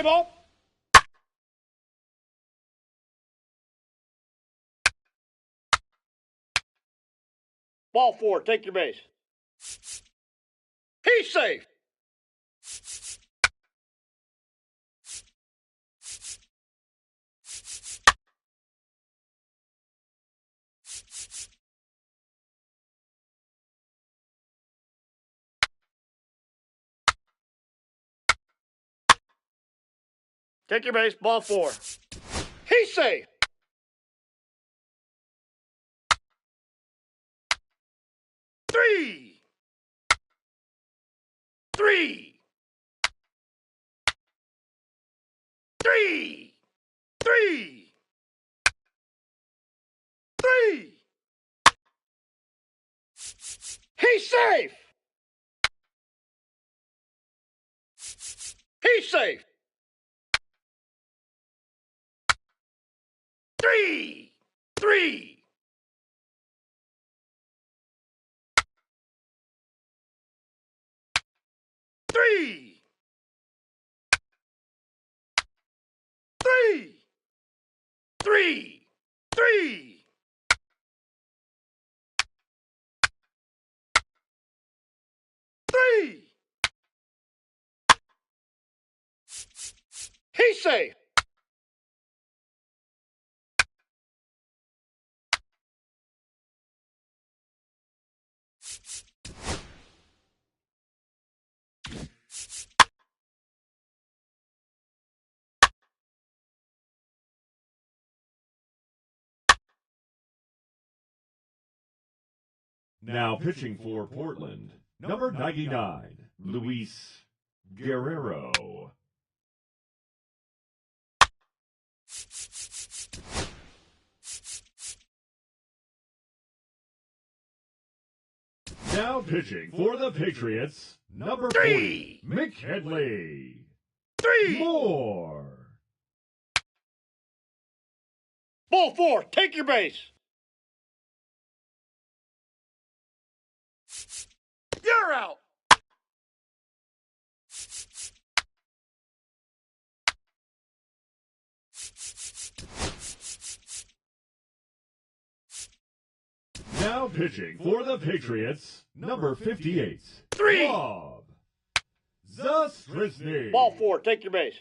ball. Ball 4, take your base. He's safe. Take your base, ball 4. He's safe. Three. Three. Three. Three. Three. He's safe. He's safe. Three. Three. Three. Three. Three. Three. Three. He's safe. Now pitching for Portland, number 99, Luis Guerrero. Now pitching for the Patriots, number 40, McKinley. 3. More. Ball 4, take your base. You're out. Now pitching for the Patriots, number 58, 3. Bob Zastrisny. Ball 4, take your base.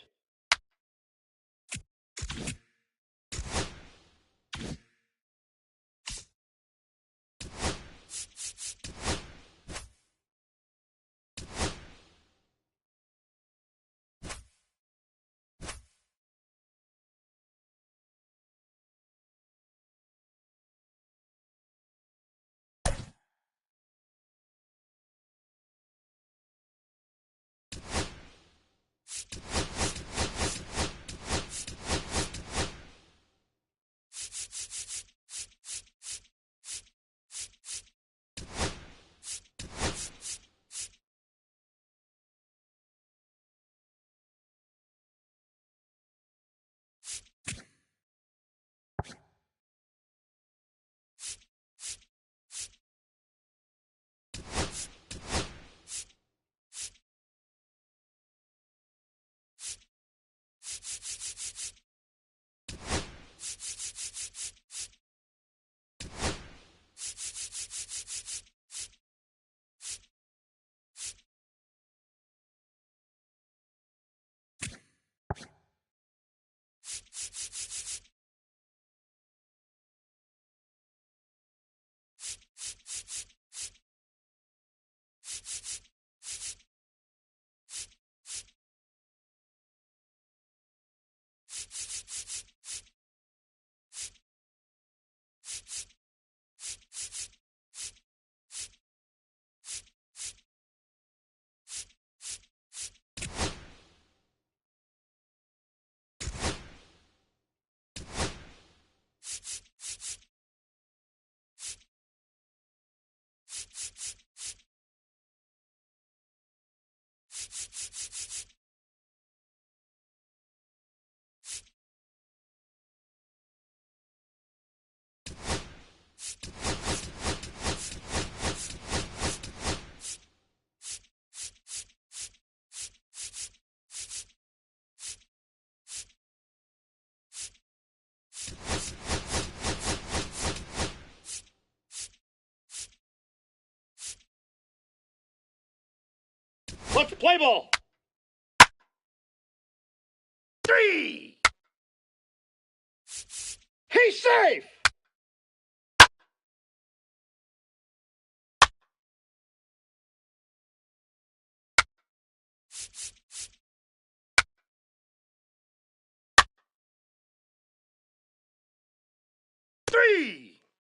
Let's play ball. 3. He's safe.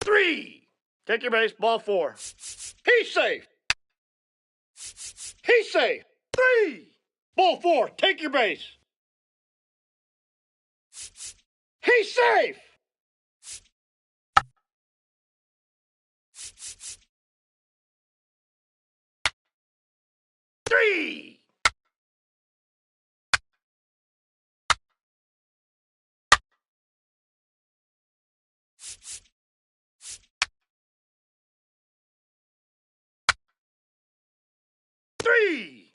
3. Take your base, ball 4. He's safe. He's safe. 3. Ball 4, take your base. He's safe. 3. 3.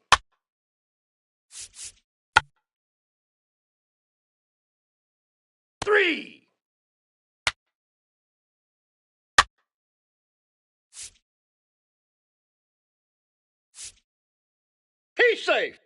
3. He's safe.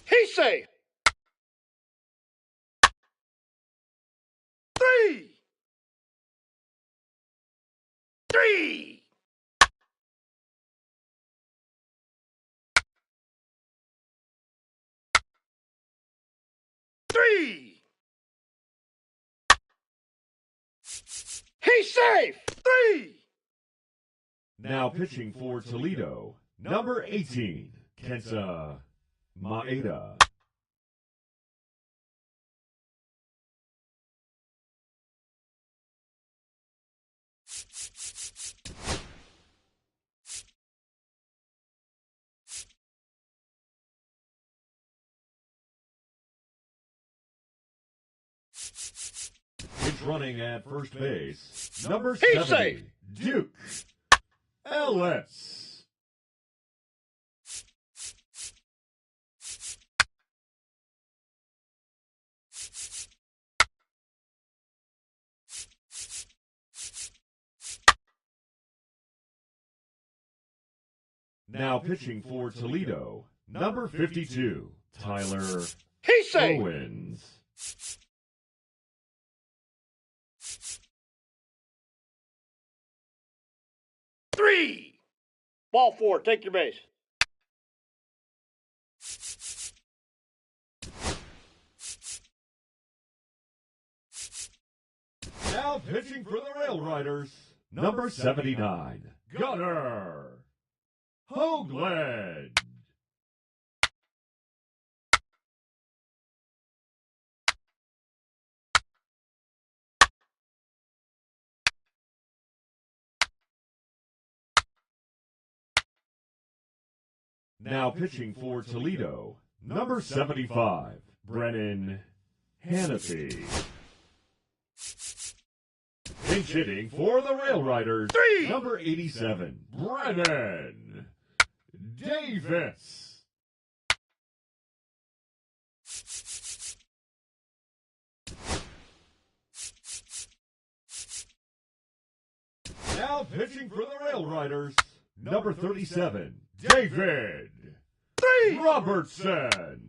He's safe. 3. 3. 3. He's safe. 3. Now pitching for Toledo, number 18, Kenta Maeda. Pitch running at first base, number He's 70, safe. Duke Ellis. Now pitching for Toledo, number 52, Tyler He's safe. Owens. 3. Ball 4, take your base. Now pitching for the Rail Riders, number 79, Gunnar Hoagland. Now pitching for Toledo, number 75, Brennan Hannafy. Pinch hitting for the Rail Riders, 3. number 87, Brennan Davis. Now pitching for the Rail Riders, number 37, David 3. Robertson.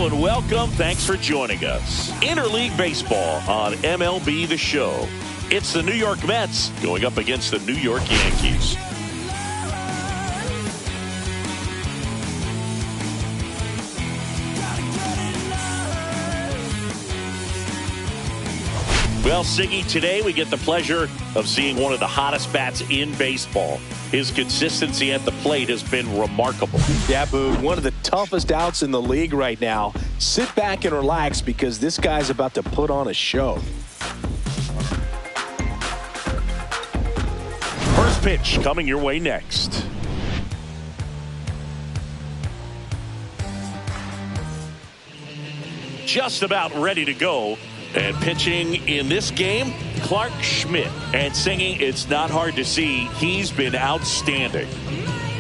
and welcome. Thanks for joining us. Interleague Baseball on MLB The Show. It's the New York Mets going up against the New York Yankees. Well, Siggy, today we get the pleasure of seeing one of the hottest bats in baseball. His consistency at the plate has been remarkable. Yeah, Boog, one of the toughest outs in the league right now. Sit back and relax because this guy's about to put on a show. First pitch coming your way next. Just about ready to go. And pitching in this game, Clark Schmidt. And singing, it's not hard to see, he's been outstanding.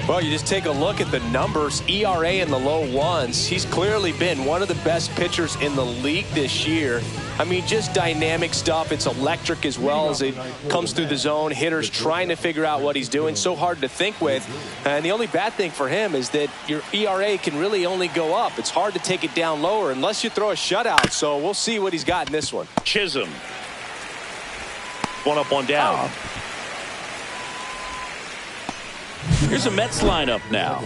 Well, you just take a look at the numbers, ERA in the low ones. He's clearly been one of the best pitchers in the league this year. I mean, just dynamic stuff. It's electric as well as it comes through the zone. Hitters trying to figure out what he's doing. So hard to think with. And the only bad thing for him is that your ERA can really only go up. It's hard to take it down lower unless you throw a shutout. So we'll see what he's got in this one. Chisholm. One up, one down. Here's a Mets lineup now.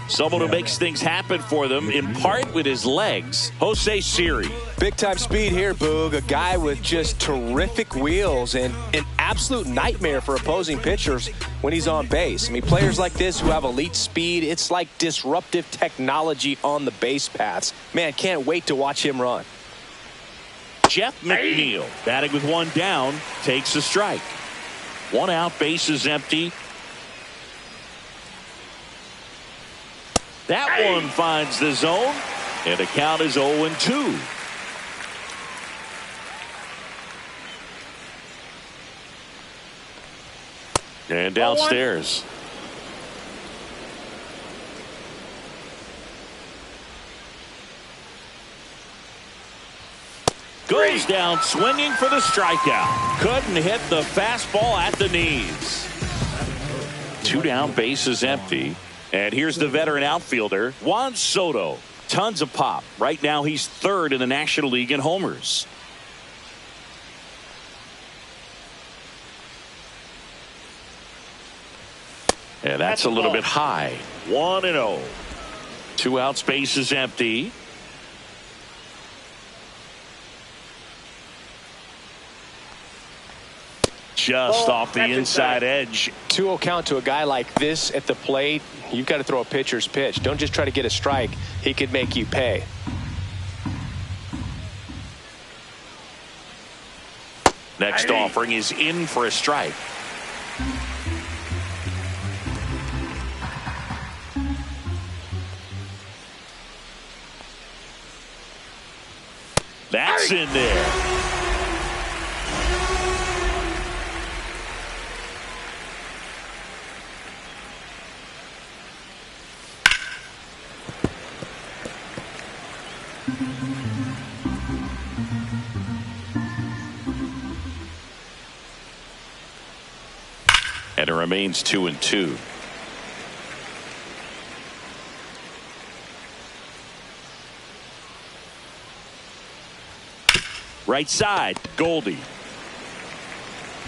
Someone who makes things happen for them, in part with his legs. Jose Siri. Big-time speed here, Boog. A guy with just terrific wheels and an absolute nightmare for opposing pitchers when he's on base. I mean, players like this who have elite speed, it's like disruptive technology on the base paths. Man, can't wait to watch him run. Jeff McNeil, batting with one down, takes a strike. One out, base is empty. That one finds the zone, and the count is 0-2. And downstairs. Goes down swinging for the strikeout. Couldn't hit the fastball at the knees. Two down, base is empty. And here's the veteran outfielder, Juan Soto. Tons of pop. Right now he's third in the National League in homers. And that's a little bit high. 1-0. Two outs, base is empty. Just off the inside edge. 2-0 count to a guy like this at the plate. You've got to throw a pitcher's pitch. Don't just try to get a strike. He could make you pay. Next offering is in for a strike. That's in there. And it remains 2-2. Right side, Goldie.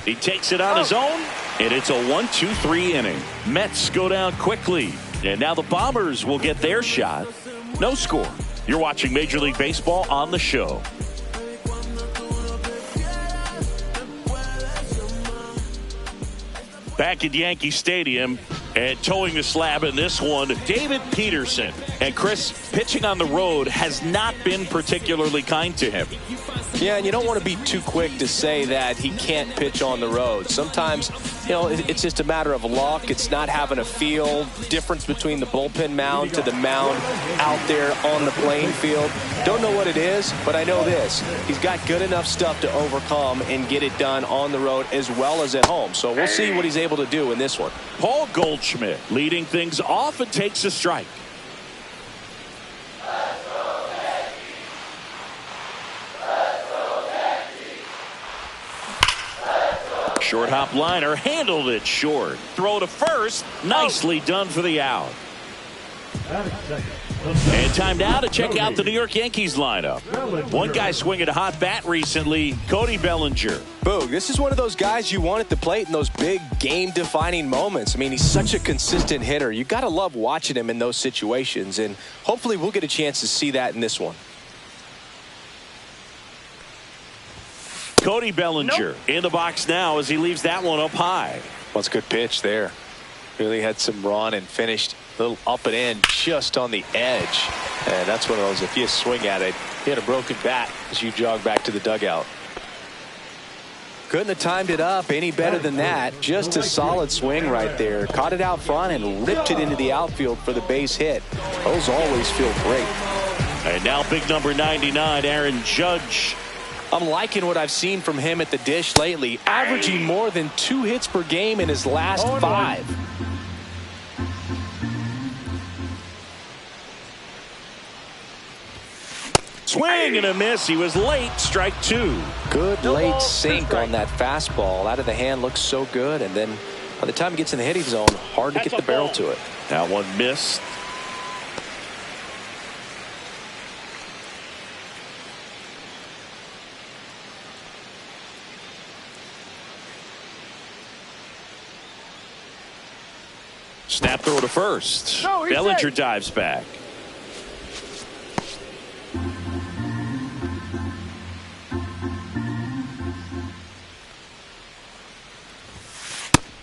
He takes it on his own, and it's a 1-2-3 inning. Mets go down quickly, and now the Bombers will get their shot. No score. You're watching Major League Baseball on the show. Back at Yankee Stadium and towing the slab in this one, David Peterson. And Chris, pitching on the road has not been particularly kind to him. Yeah, and you don't want to be too quick to say that he can't pitch on the road. Sometimes, you know, it's just a matter of luck. It's not having a feel. Difference between the bullpen mound to the mound out there on the playing field. Don't know what it is, but I know this. He's got good enough stuff to overcome and get it done on the road as well as at home. So we'll see what he's able to do in this one. Paul Goldschmidt leading things off and takes a strike. Short hop liner, handled it short. Throw to first, nicely done for the out. And time now to check out the New York Yankees lineup. One guy swinging a hot bat recently, Cody Bellinger. Boog, this is one of those guys you want at the plate in those big game-defining moments. I mean, he's such a consistent hitter. You got to love watching him in those situations, and hopefully we'll get a chance to see that in this one. Cody Bellinger in the box now as he leaves that one up high. Well, it's a good pitch there. Really had some run and finished a little up and in just on the edge. And that's one of those, if you swing at it, you had a broken bat as you jog back to the dugout. Couldn't have timed it up any better than that. Just a solid swing right there. Caught it out front and ripped it into the outfield for the base hit. Those always feel great. And now big number 99, Aaron Judge. I'm liking what I've seen from him at the dish lately, averaging more than 2 hits per game in his last 5. Swing and a miss. He was late. Strike 2. Good late sink on that fastball. Out of the hand looks so good, and then by the time it gets in the hitting zone, hard to get the barrel to it. That one missed. Snap throw to first. Bellinger dives back.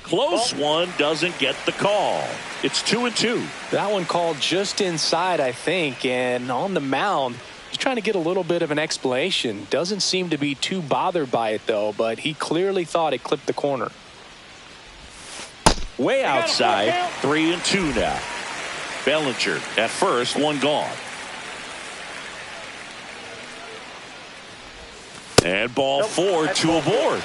Close one, doesn't get the call. It's 2-2. That one called just inside, I think, and on the mound, he's trying to get a little bit of an explanation. Doesn't seem to be too bothered by it, though, but he clearly thought it clipped the corner. Way outside, 3-2 now. Bellinger at first, one gone. And ball 4, 2 aboard.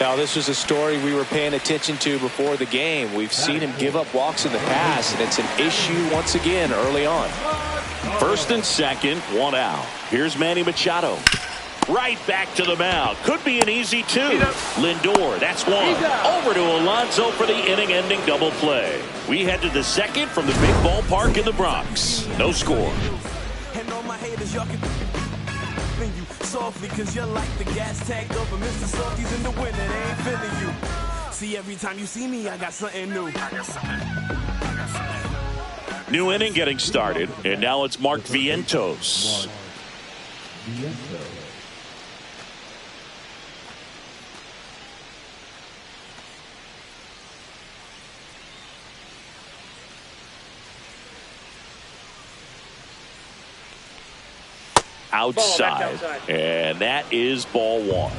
Now, this was a story we were paying attention to before the game. We've seen him give up walks in the past, and it's an issue once again early on. First and second, one out. Here's Manny Machado. Right back to the mound. Could be an easy 2. Lindor, that's 1. Over to Alonso for the inning-ending double play. We head to the second from the big ballpark in the Bronx. No score. Softly, cause you're like the gas tank over Mr. Salty's in the winter, they ain't feeling you. See, every time you see me, I got something new. New inning getting started, and now it's Mark Vientos. Outside, and that is ball 1.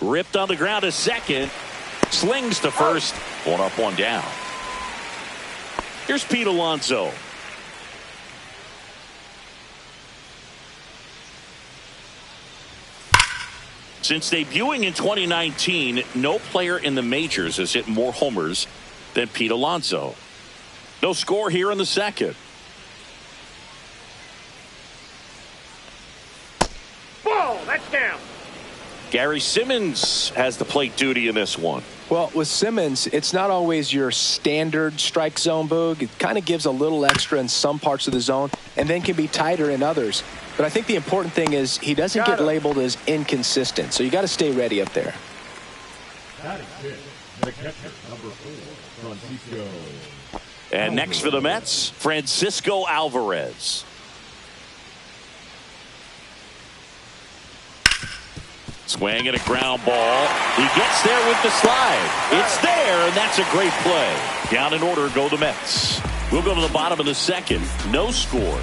Ripped on the ground to second, slings to first, 1 up, 1 down. Here's Pete Alonso. Since debuting in 2019, no player in the majors has hit more homers than Pete Alonso. No score here in the second. Ball, that's down. Gary Simmons has the plate duty in this one. Well, with Simmons, it's not always your standard strike zone, Boog. It kind of gives a little extra in some parts of the zone and then can be tighter in others. But I think the important thing is he doesn't get labeled as inconsistent, so you got to stay ready up there. That is it. The catcher, number 4, Francisco. And next for the Mets, Francisco Alvarez. Swing and a ground ball. He gets there with the slide. It's there, and that's a great play. Down in order go the Mets. We'll go to the bottom of the second. No score.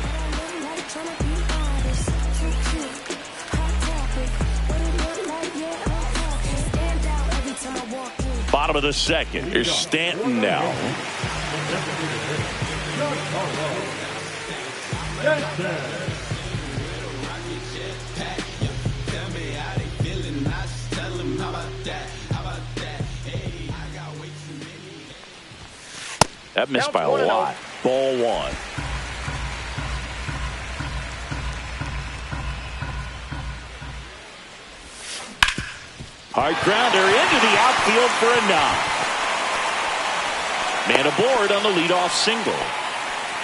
Bottom of the second. Here's Stanton now. That missed by a lot. Ball one. Hard grounder into the outfield for a knock. Man aboard on the leadoff single.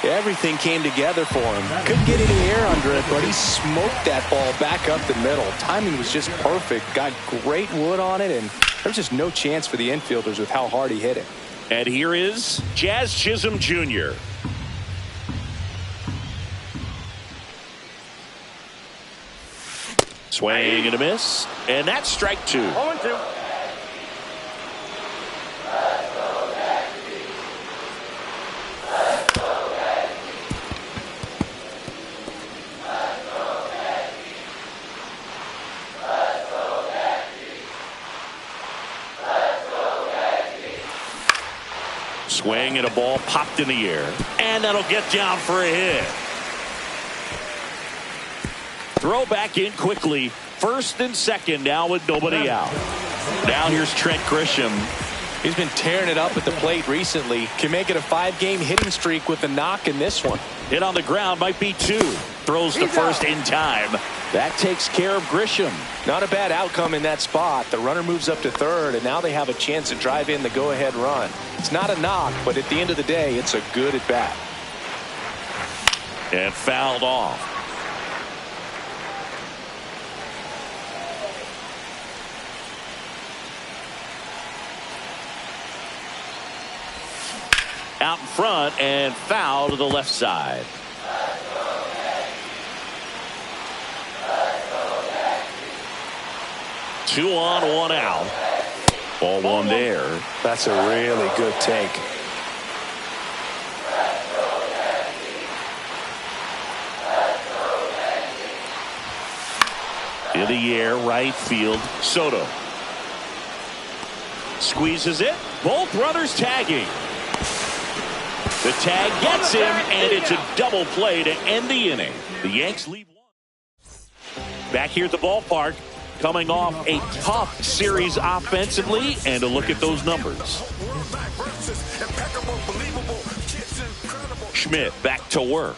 Everything came together for him. Couldn't get any air under it, but he smoked that ball back up the middle. Timing was just perfect. Got great wood on it, and there's just no chance for the infielders with how hard he hit it. And here is Jazz Chisholm Jr. Swing and a miss, and that's strike two. 0-2. Swing and a ball popped in the air, and that'll get down for a hit. Throw back in quickly. First and second now with nobody out. Now here's Trent Grisham. He's been tearing it up at the plate recently. Can make it a 5-game hitting streak with a knock in this one. Hit on the ground, might be two. Throws to first in time. That takes care of Grisham. Not a bad outcome in that spot. The runner moves up to third, and now they have a chance to drive in the go-ahead run. It's not a knock, but at the end of the day, it's a good at-bat. And fouled off. Out in front and foul to the left side. Two on, one out. Ball one there. That's a really good take. In the air, right field, Soto. Squeezes it. Both runners tagging. The tag gets him, and it's a double play to end the inning. The Yanks lead one. Back here at the ballpark, coming off a tough series offensively, and a look at those numbers. Schmidt back to work.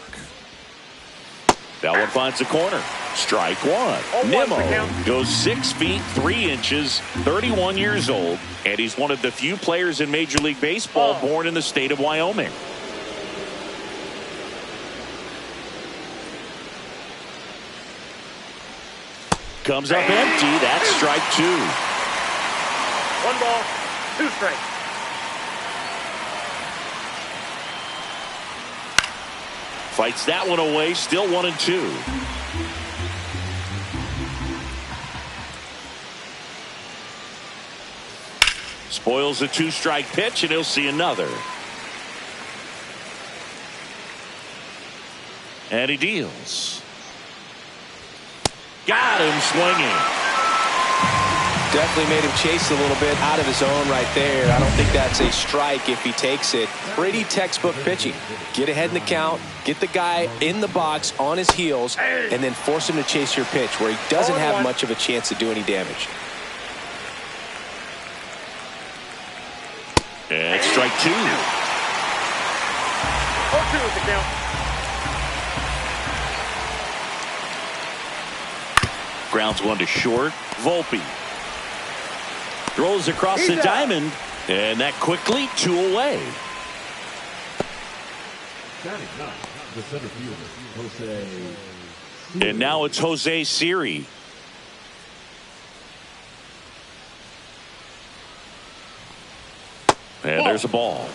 That one finds the corner. Strike one. Nimmo goes 6 feet 3 inches, 31 years old, and he's one of the few players in Major League Baseball born in the state of Wyoming. Comes up empty. That's strike two. 1 ball, 2 strikes. Fights that one away. Still 1-2. Spoils a 2-strike pitch, and he'll see another. And he deals. Got him swinging. Definitely made him chase a little bit out of his own right there. I don't think that's a strike if he takes it. Pretty textbook pitching. Get ahead in the count, get the guy in the box on his heels, and then force him to chase your pitch where he doesn't have much of a chance to do any damage. And strike two. 0-2 is the count. Grounds one to short. Volpe throws across the diamond, and that quickly 2 away. The center fielder, Jose. And now it's Jose Siri. And there's a ball.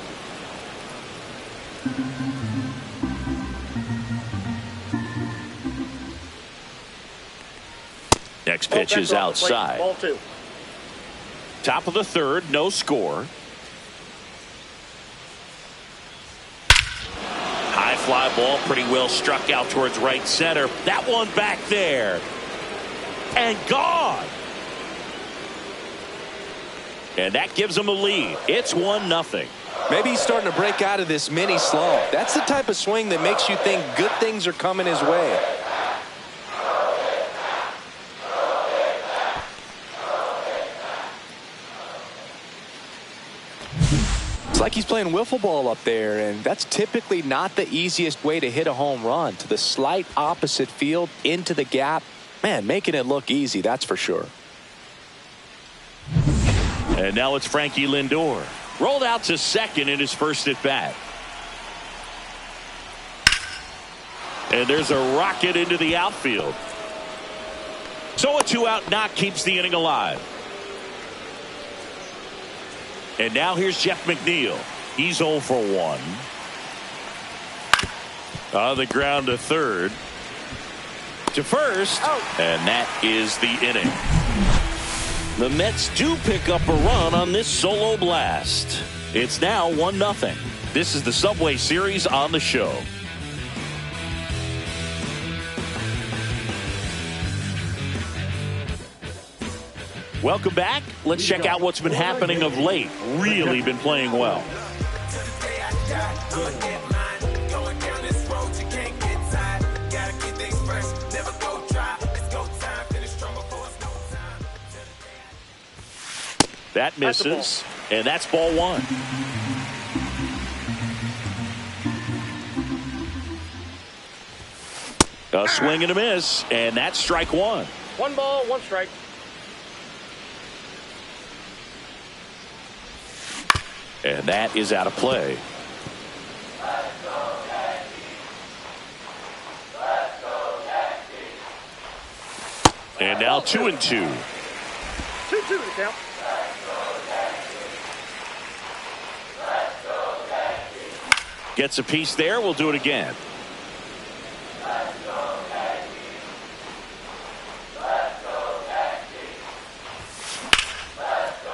Next pitch is outside. Ball 2. Top of the third, no score. High fly ball, pretty well struck out towards right center. That one back there. And gone. And that gives them a lead. It's 1-0. Maybe he's starting to break out of this mini slump. That's the type of swing that makes you think good things are coming his way. It's like he's playing wiffle ball up there, and that's typically not the easiest way to hit a home run. To the slight opposite field, into the gap. Man, making it look easy, that's for sure. And now it's Frankie Lindor. Rolled out to second in his first at bat. And there's a rocket into the outfield. So a 2-out knock keeps the inning alive. And now here's Jeff McNeil. He's 0 for 1. On the ground to third. To first. And that is the inning. The Mets do pick up a run on this solo blast. It's now 1-0. This is the Subway Series on the show. Welcome back. Let's check out what's been happening of late. Really been playing well. That misses, and that's ball 1. A swing and a miss, and that's strike 1. 1 ball, 1 strike. And that is out of play. And now 2-2. 2-2 to count. Gets a piece there. We'll do it again.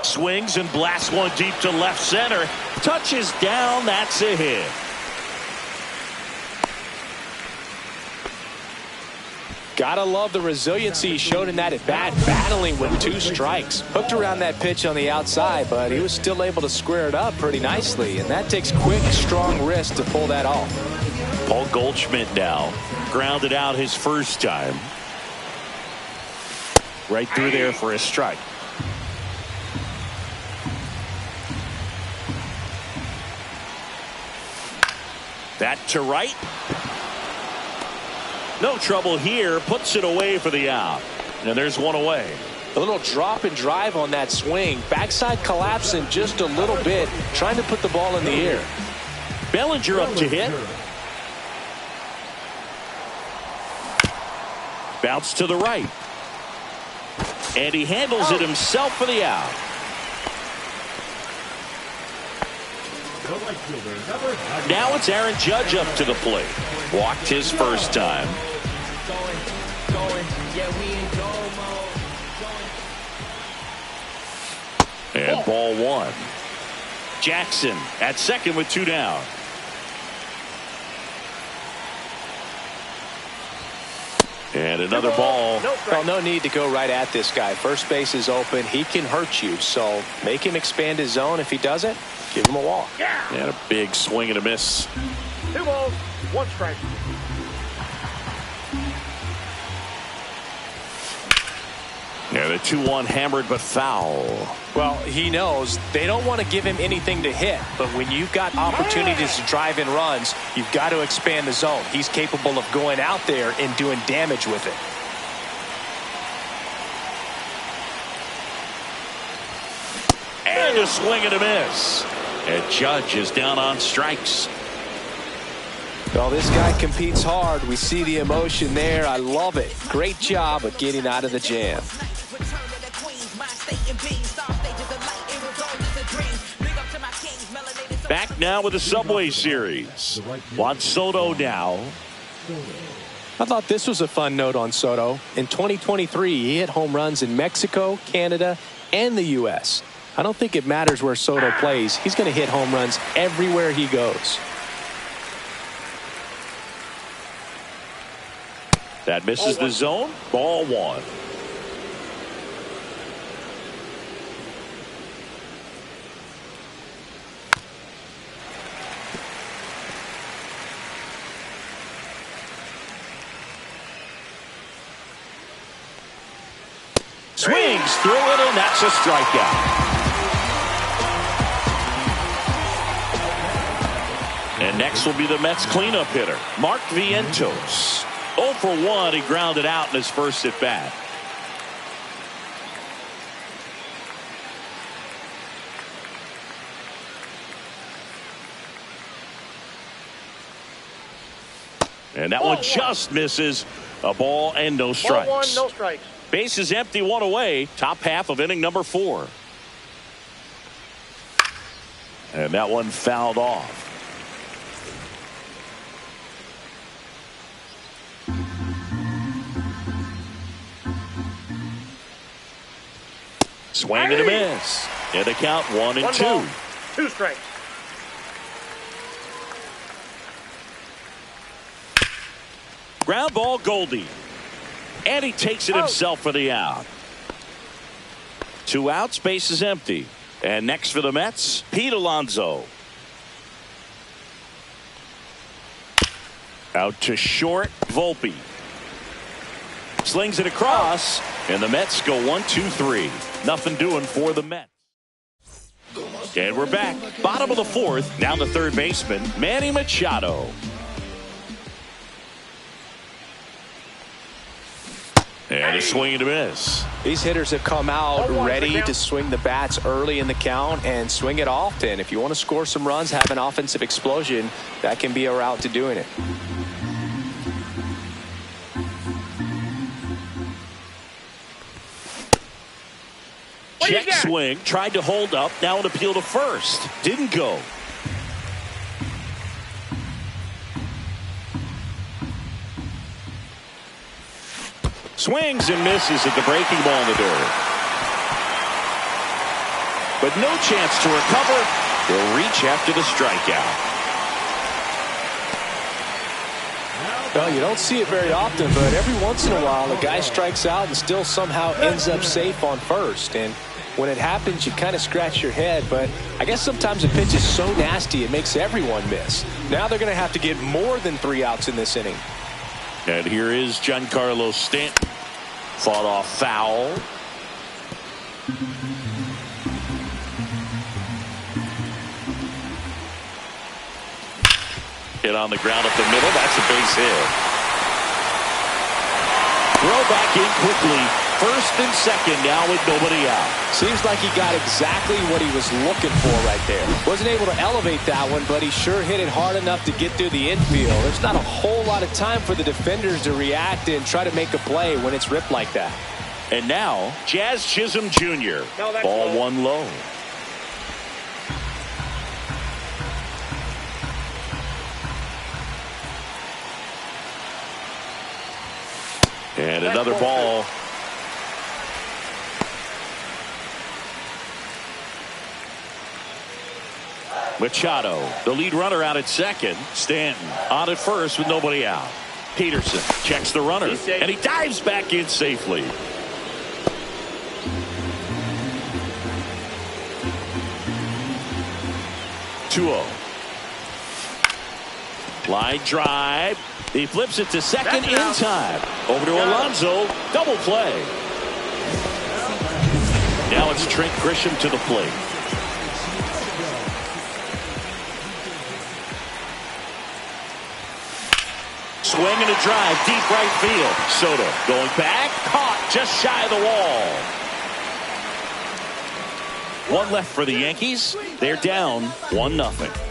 Swings and blasts one deep to left center. Touches down. That's a hit. Gotta love the resiliency he showed in that at bat, battling with 2 strikes. Hooked around that pitch on the outside, but he was still able to square it up pretty nicely, and that takes quick, strong wrist to pull that off. Paul Goldschmidt now grounded out his first time. Right through there for a strike. That to right. No trouble here. Puts it away for the out. And there's one away. A little drop and drive on that swing. Backside collapsing just a little bit. Trying to put the ball in the air. Bellinger up to hit. Bounce to the right. And he handles it himself for the out. Now it's Aaron Judge up to the plate. Walked his first time. And ball 1. Jackson at second with 2 down. And another ball. Well, no need to go right at this guy. First base is open. He can hurt you. So make him expand his zone. If he doesn't, give him a walk. And a big swing and a miss. 2 balls, 1 strike. Yeah, the 2-1 hammered but foul. Well, he knows they don't want to give him anything to hit, but when you've got opportunities to drive in runs, you've got to expand the zone. He's capable of going out there and doing damage with it. And a swing and a miss. And Judge is down on strikes. Well, this guy competes hard. We see the emotion there. I love it. Great job of getting out of the jam. Back now with the Subway Series. Juan Soto now. I thought this was a fun note on Soto. In 2023, he hit home runs in Mexico, Canada, and the U.S. I don't think it matters where Soto plays. He's going to hit home runs everywhere he goes. That misses the zone. Ball 1. Swings through it, and that's a strikeout. And next will be the Mets cleanup hitter, Mark Vientos. 0 for 1. He grounded out in his first at bat. And that one just misses. A ball and no strikes. Ball 1, no strikes. Base is empty, 1 away. Top half of inning number 4. And that one fouled off. Swing and a miss. And the count 1 and 2. Ball, 2 strikes. Ground ball, Goldie. And he takes it himself for the out. 2 outs, base is empty. And next for the Mets, Pete Alonso. Out to short, Volpe. Slings it across, and the Mets go 1-2-3. Nothing doing for the Mets. And we're back. Bottom of the 4th, down to third baseman, Manny Machado. And a swing and a miss. These hitters have come out ready to swing the bats early in the count and swing it often. If you want to score some runs, have an offensive explosion, that can be a route to doing it. Check swing, tried to hold up, now an appeal to first. Didn't go. Swings and misses at the breaking ball in the dirt. But no chance to recover. He'll reach after the strikeout. Well, you don't see it very often, but every once in a while a guy strikes out and still somehow ends up safe on first. And when it happens, you kind of scratch your head. But I guess sometimes a pitch is so nasty it makes everyone miss. Now they're going to have to get more than 3 outs in this inning. And here is Giancarlo Stanton. Fought off foul. Hit on the ground up the middle. That's a base hit. Throw back in quickly. First and second now with nobody out. Seems like he got exactly what he was looking for right there. Wasn't able to elevate that one, but he sure hit it hard enough to get through the infield. There's not a whole lot of time for the defenders to react and try to make a play when it's ripped like that. And now, Jazz Chisholm Jr. Ball low. 1 low. And another ball. Machado, the lead runner out at second. Stanton on at first with nobody out. Peterson checks the runner, and he dives back in safely. Line drive. He flips it to second in time. Over to Alonso. Double play. Now it's Trent Grisham to the plate. Swing and a drive. Deep right field. Soto going back. Caught just shy of the wall. 1 left for the Yankees. They're down 1-0.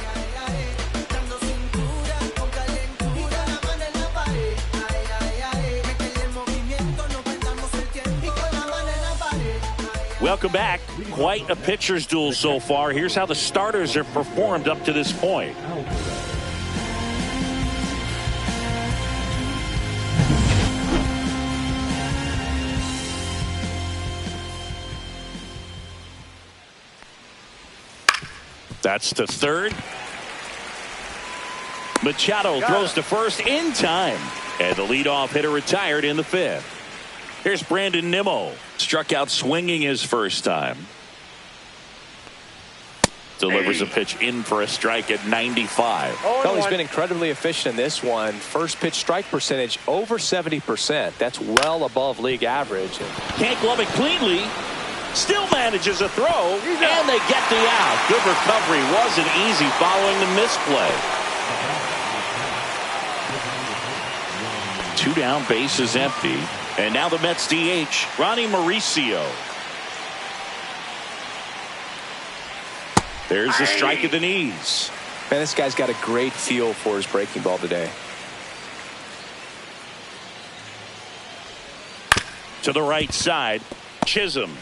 Welcome back. Quite a pitcher's duel so far. Here's how the starters have performed up to this point. That's to third. Machado throws to first in time. And the leadoff hitter retired in the 5th. Here's Brandon Nimmo. Struck out swinging his first time. Delivers a pitch in for a strike at 95. Well, he's been incredibly efficient in this one. First pitch strike percentage over 70%. That's well above league average. Can't glove it cleanly. Still manages a throw, and they get the out. Good recovery. Wasn't easy following the misplay. 2 down, bases empty. And now the Mets DH, Ronnie Mauricio. There's the strike at the knees. Man, this guy's got a great feel for his breaking ball today. To the right side, Chisholm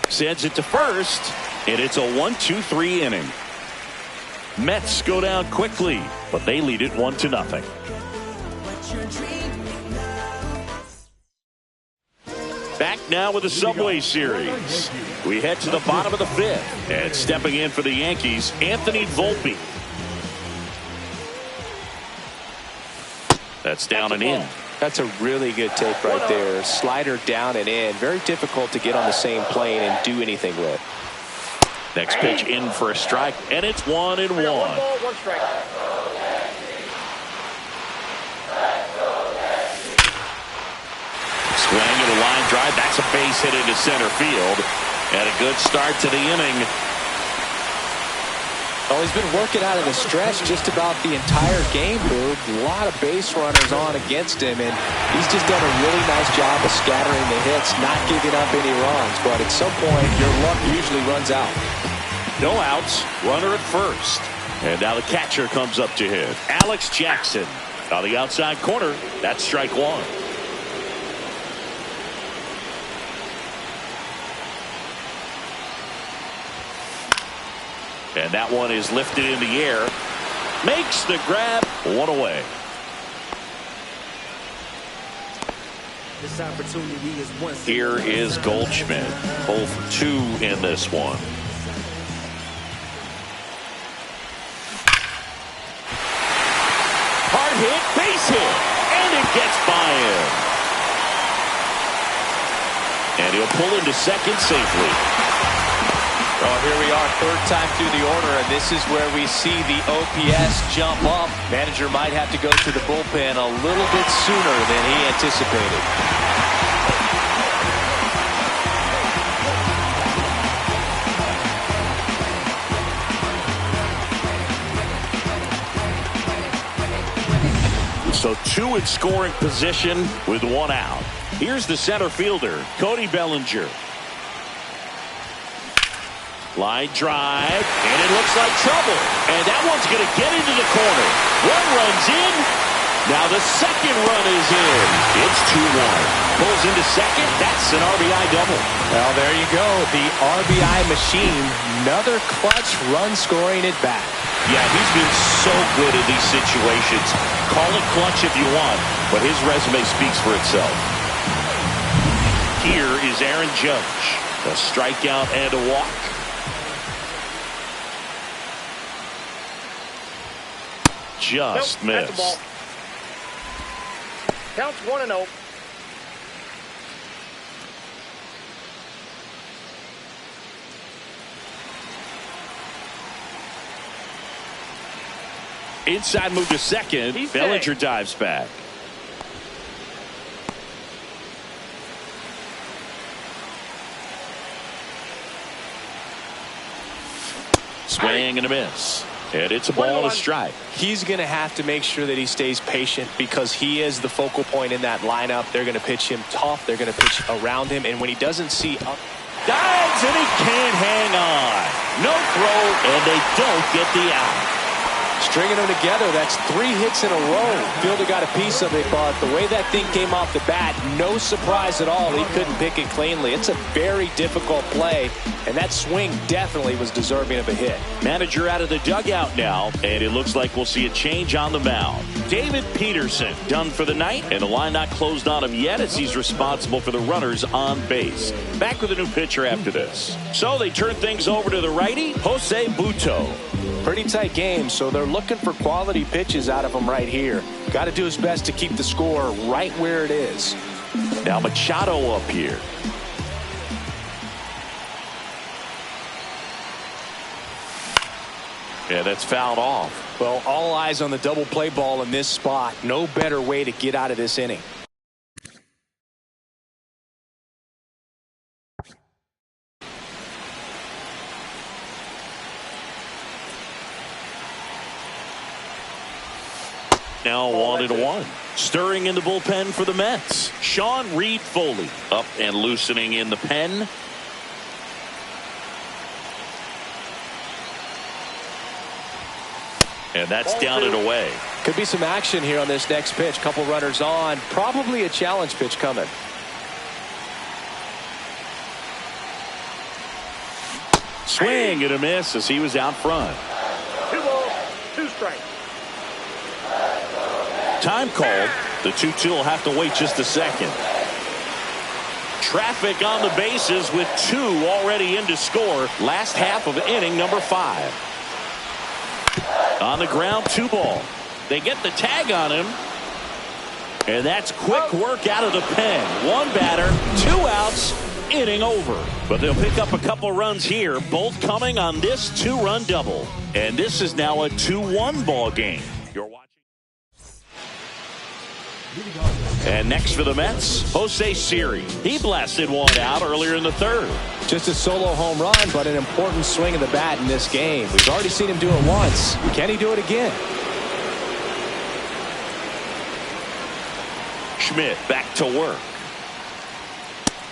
sends it to first, and it's a 1-2-3 inning. Mets go down quickly, but they lead it 1-0. Back now with the Subway Series. We head to the bottom of the 5th, and stepping in for the Yankees, Anthony Volpe. That's down and in. That's a really good take right there. Slider down and in. Very difficult to get on the same plane and do anything with. Next pitch in for a strike, and it's 1-1. 1 ball, 1 strike. Swing and a line drive. That's a base hit into center field. And a good start to the inning. Well, he's been working out of the stretch just about the entire game, Boog. A lot of base runners on against him, and he's just done a really nice job of scattering the hits, not giving up any runs. But at some point, your luck usually runs out. No outs, runner at first. And now the catcher comes up to hit. Alex Jackson on the outside corner. That's strike 1. And that one is lifted in the air. Makes the grab. 1 away. This opportunity is once. Here is Goldschmidt. 0 for 2 in this one. Hard hit, base hit, and it gets by him. And he'll pull into second safely. Well, here we are, 3rd time through the order, and this is where we see the OPS jump up. Manager might have to go to the bullpen a little bit sooner than he anticipated. So 2 in scoring position with 1 out. Here's the center fielder, Cody Bellinger. Line drive, and it looks like trouble. And that one's going to get into the corner. 1 run's in. Now the second run is in. It's 2-1. Pulls into second. That's an RBI double. Well, there you go. The RBI machine. Another clutch run scoring it back. Yeah, he's been so good in these situations. Call it clutch if you want, but his resume speaks for itself. Here is Aaron Judge. A strikeout and a walk. Just Nope, that's the ball. missed. Counts 1-0. Inside move to second. He's Bellinger safe. dives back. Swing and a miss. And it's a ball and a strike. He's going to have to make sure that he stays patient because he is the focal point in that lineup. They're going to pitch him tough. They're going to pitch around him. And when he doesn't see up, Dives and he can't hang on. No throw, and they don't get the out. stringing them together, that's 3 hits in a row. Fielder got a piece of it, but the way that thing came off the bat, no surprise at all. He couldn't pick it cleanly. It's a very difficult play, and that swing definitely was deserving of a hit. Manager out of the dugout now, and it looks like we'll see a change on the mound. David Peterson done for the night, and the line not closed on him yet as he's responsible for the runners on base. Back with a new pitcher after this. So they turn things over to the righty, Jose Buto. Pretty tight game, so they're looking for quality pitches out of him right here. Got to do his best to keep the score right where it is. Now Machado up here. Yeah, that's fouled off. Well, all eyes on the double play ball in this spot. No better way to get out of this inning. now 1-1. Stirring in the bullpen for the Mets, Sean Reed Foley up and loosening in the pen. And that's down and away. Could be some action here on this next pitch. Couple runners on. Probably a challenge pitch coming. Swing and a miss as he was out front. 2 balls, 2 strikes. Time called. The 2-2 will have to wait just a second. Traffic on the bases with 2 already in to score. Last half of inning number 5. On the ground, 2 ball. They get the tag on him. And that's quick work out of the pen. 1 batter, 2 outs, inning over. But they'll pick up a couple runs here, both coming on this 2-run double. And this is now a 2-1 ball game. You're watching. And next for the Mets, Jose Siri. He blasted 1 out earlier in the 3rd. Just a solo home run, but an important swing of the bat in this game. We've already seen him do it once. Can he do it again? Schmidt back to work.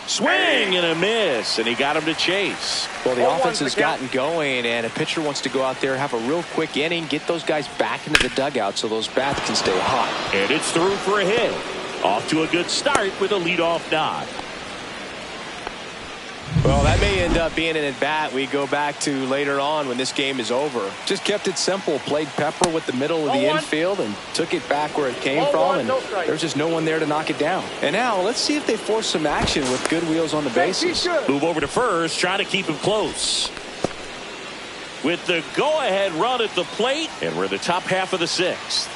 Swing and a miss, and he got him to chase. Well, the offense has gotten going, and a pitcher wants to go out there, have a real quick inning, get those guys back into the dugout so those bats can stay hot. And it's through for a hit. Off to a good start with a leadoff nod. Well, that may end up being an at-bat we go back to later on when this game is over. Just kept it simple, played pepper with the middle of the infield and took it back where it came from, and there's just no one there to knock it down. And now let's see if they force some action with good wheels on the bases. Move over to first, trying to keep him close. With the go-ahead run at the plate, and we're in the top half of the 6th.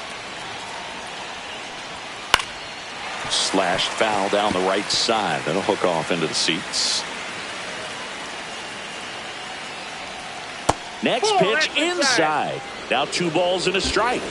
Slashed foul down the right side. That'll hook off into the seats. Next pitch inside. Now 2 balls and a strike.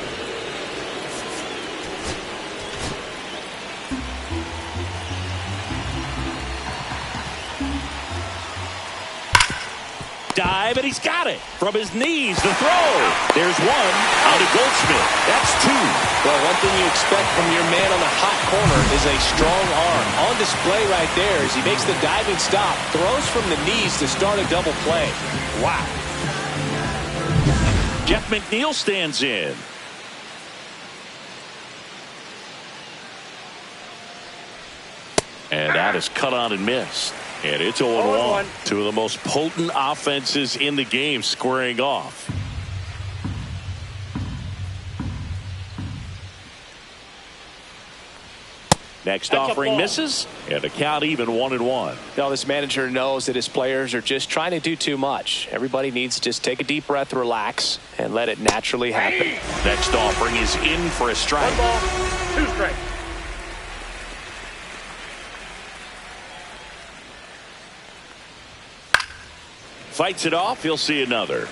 Dive, and he's got it. From his knees, the throw. There's 1 out of Goldschmidt. That's 2. Well, one thing you expect from your man on the hot corner is a strong arm. On display right there as he makes the diving stop. Throws from the knees to start a double play. Wow. Jeff McNeil stands in. And that is cut on and missed. And it's 0-1. 2 of the most potent offenses in the game squaring off. Next offering misses, and the count even 1-1. Now this manager knows that his players are just trying to do too much. Everybody needs to just take a deep breath, relax, and let it naturally happen. Next offering is in for a strike. 1 ball, 2 strikes. Fights it off, he'll see another.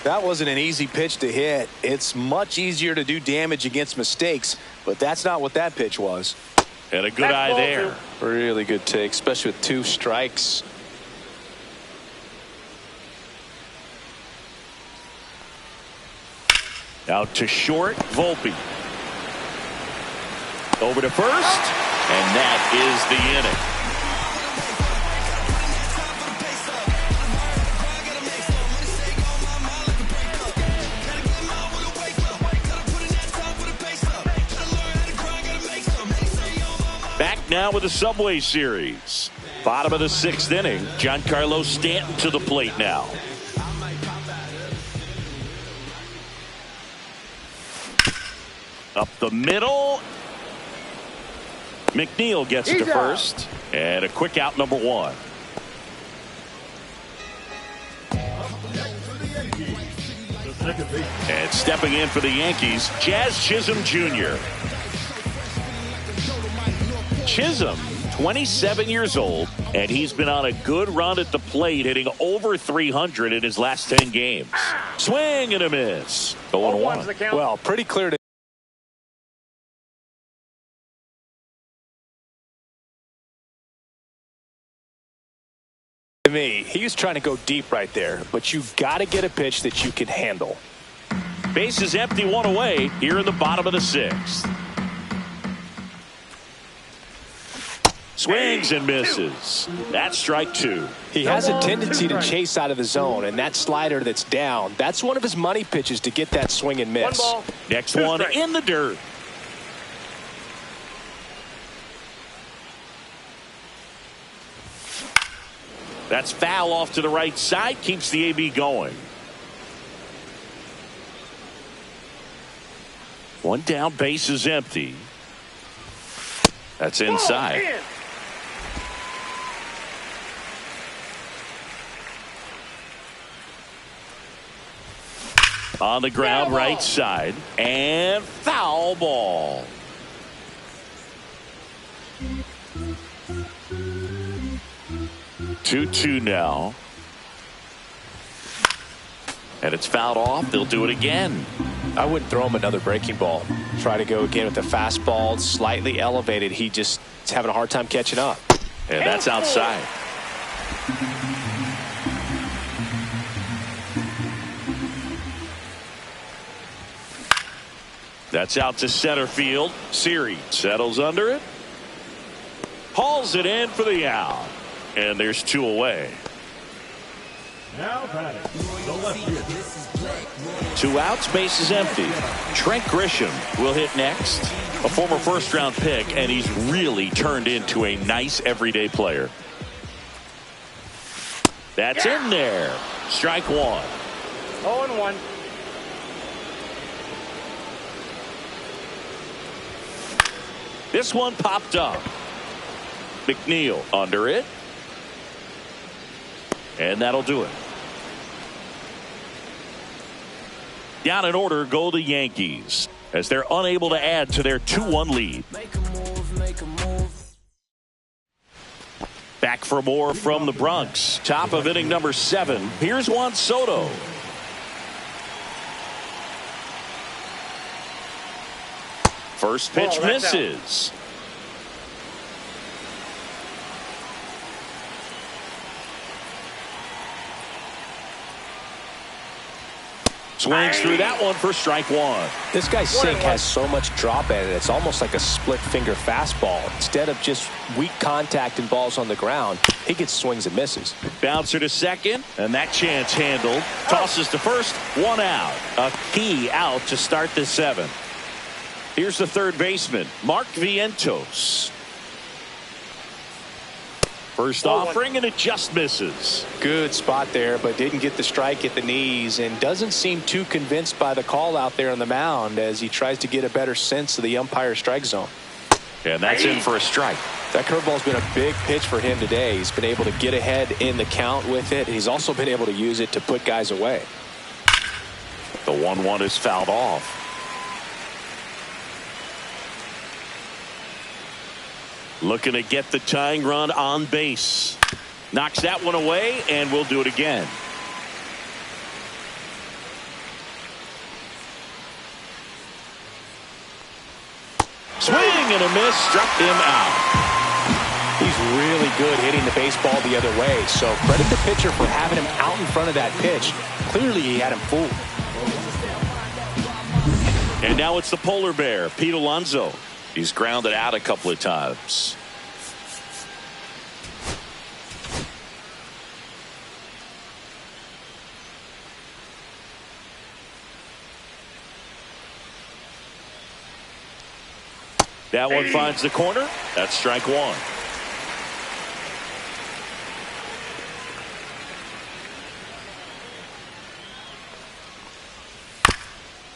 That wasn't an easy pitch to hit. It's much easier to do damage against mistakes, but that's not what that pitch was. And a good eye there. Really good take, especially with 2 strikes. Out to short, Volpe. Over to first, and that is the inning. Back now with the Subway Series. Bottom of the 6th inning. Giancarlo Stanton to the plate now. Up the middle. McNeil gets it to first. And a quick out, number 1. And stepping in for the Yankees, Jazz Chisholm Jr. Chisholm, 27 years old, and he's been on a good run at the plate, hitting over 300 in his last 10 games. Swing and a miss. 0-1. Well, pretty clear to me. He was trying to go deep right there, but you've got to get a pitch that you can handle. Bases empty, one away here in the bottom of the 6th. Swings and misses. That's strike 2. He has a tendency to chase out of the zone, and that slider that's down, that's one of his money pitches to get that swing and miss. 1 ball. Next one in the dirt. That's foul off to the right side. Keeps the AB going. 1 down, base is empty. That's inside. In. On the ground, right side. And foul ball. Two now. And it's fouled off. They'll do it again. I wouldn't throw him another breaking ball. Try to go again with the fastball, slightly elevated. He just is having a hard time catching up. And that's outside. That's out to center field. Siri settles under it. Hauls it in for the out. And there's 2 away. Now batting, the left fielder. 2 outs, base is empty. Trent Grisham will hit next. A former first-round pick, and he's really turned into a nice everyday player. That's in there. Strike 1. 0-1. This one popped up. McNeil under it. And that'll do it. Down in order go the Yankees as they're unable to add to their 2-1 lead. Back for more from the Bronx. Top of inning number 7. Here's Juan Soto. First pitch misses. Swings through that one for strike 1. This guy's sink has so much drop at it. It's almost like a split finger fastball. Instead of just weak contact and balls on the ground, he gets swings and misses. Bouncer to second, and that chance handled. Tosses to first, 1 out. A key out to start the 7th. Here's the third baseman, Mark Vientos. First offering, and it just misses. Good spot there, but didn't get the strike at the knees, and doesn't seem too convinced by the call out there on the mound as he tries to get a better sense of the umpire strike zone. And that's in for a strike. That curveball's been a big pitch for him today. He's been able to get ahead in the count with it. He's also been able to use it to put guys away. The 1-1 is fouled off. Looking to get the tying run on base. Knocks that one away, and we'll do it again. Swing and a miss, struck him out. He's really good hitting the baseball the other way, so credit the pitcher for having him out in front of that pitch. Clearly he had him fooled. And now it's the polar bear, Pete Alonso. He's grounded out a couple of times. That one finds the corner. That's strike 1.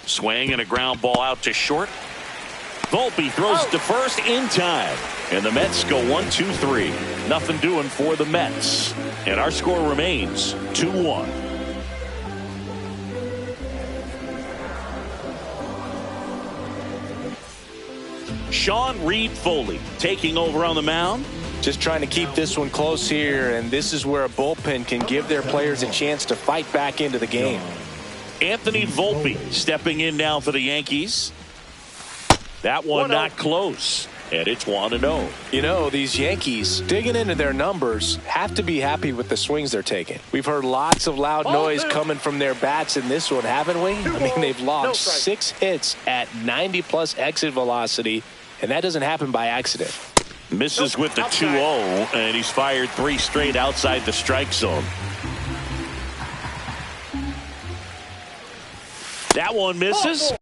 Swing and a ground ball out to short. Volpe throws to first in time. And the Mets go 1-2-3. Nothing doing for the Mets. And our score remains 2-1. Sean Reed Foley taking over on the mound. Just trying to keep this one close here, and this is where a bullpen can give their players a chance to fight back into the game. Anthony Volpe stepping in now for the Yankees. That one not close. And it's 1-0. You know, these Yankees, digging into their numbers, have to be happy with the swings they're taking. We've heard lots of loud noise coming from their bats in this one, haven't we? I mean, they've logged 6 hits at 90-plus exit velocity, and that doesn't happen by accident. Misses with the 2-0, and he's fired 3 straight outside the strike zone. That one misses.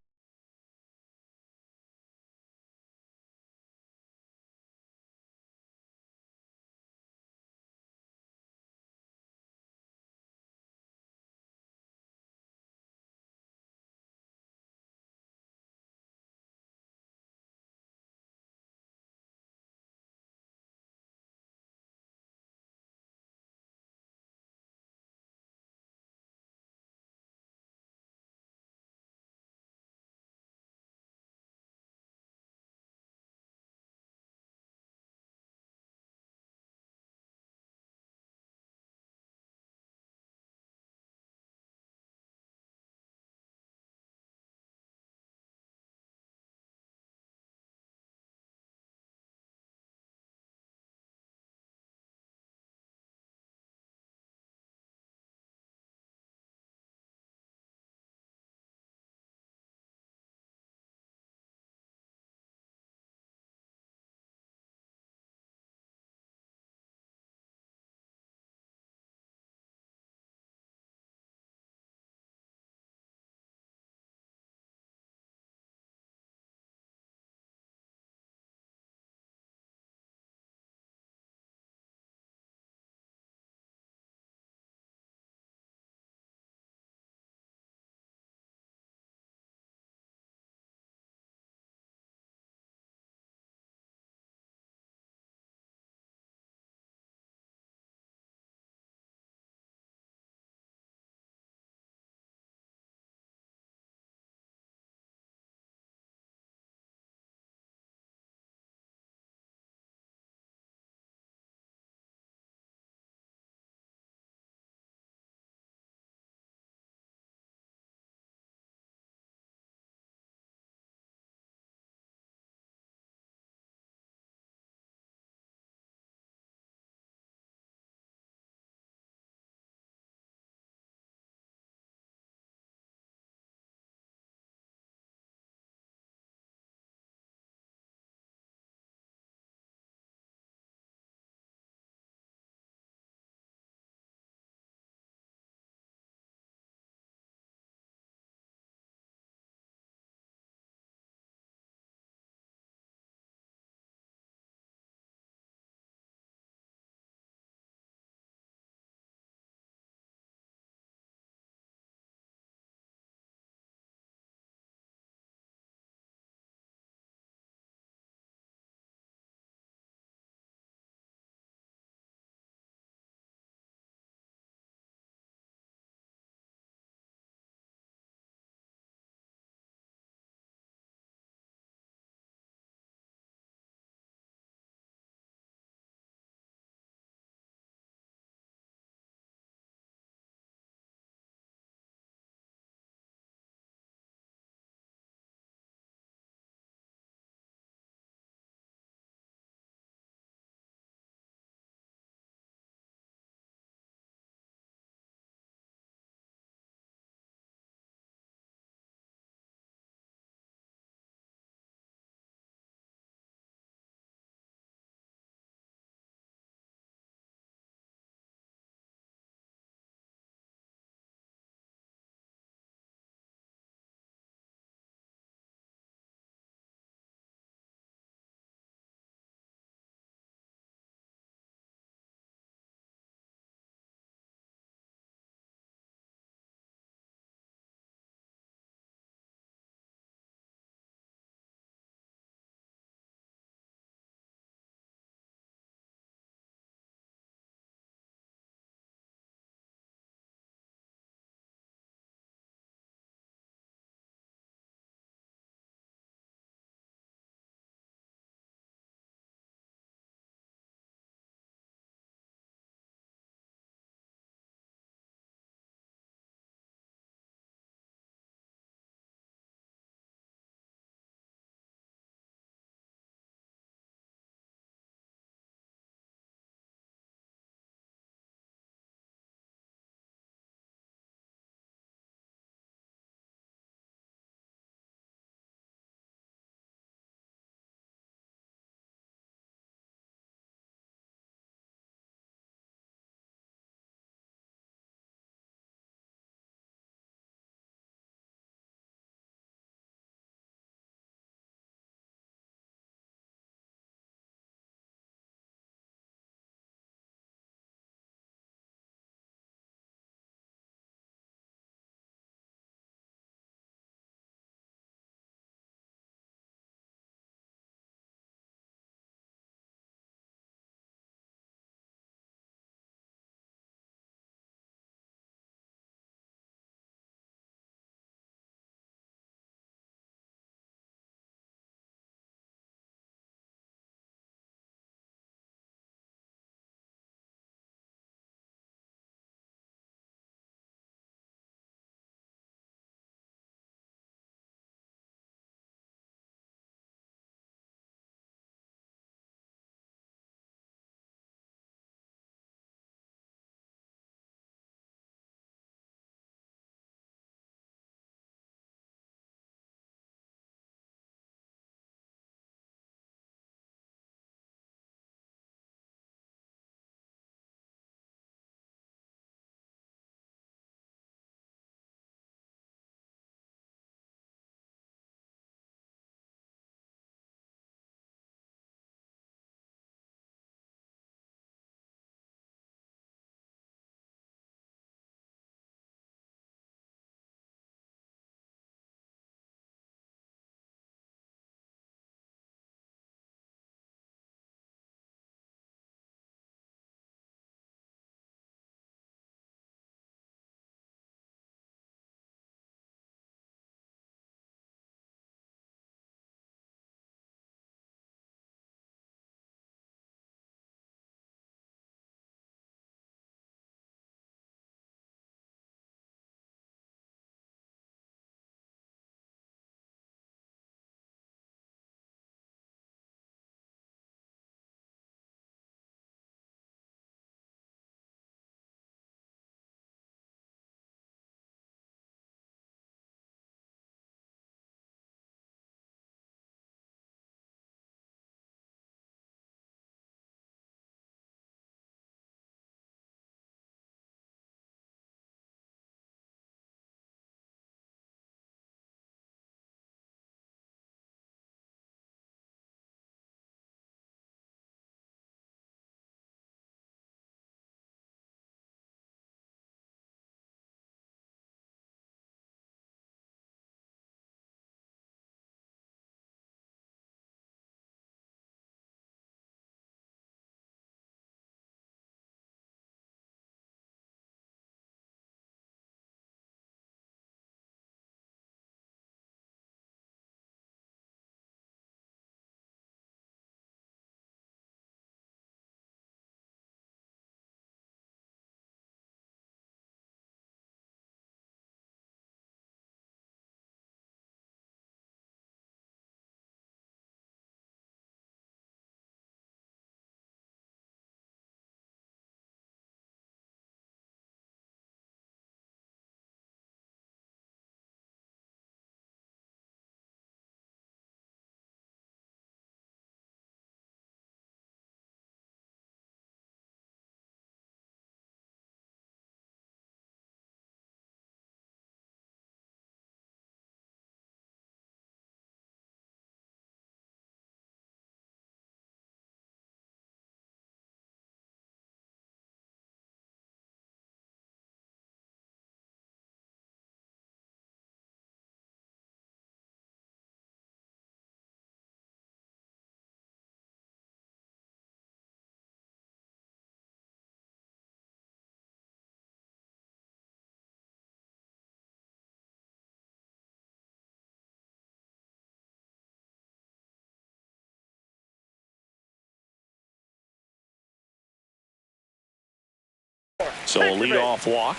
So a leadoff walk.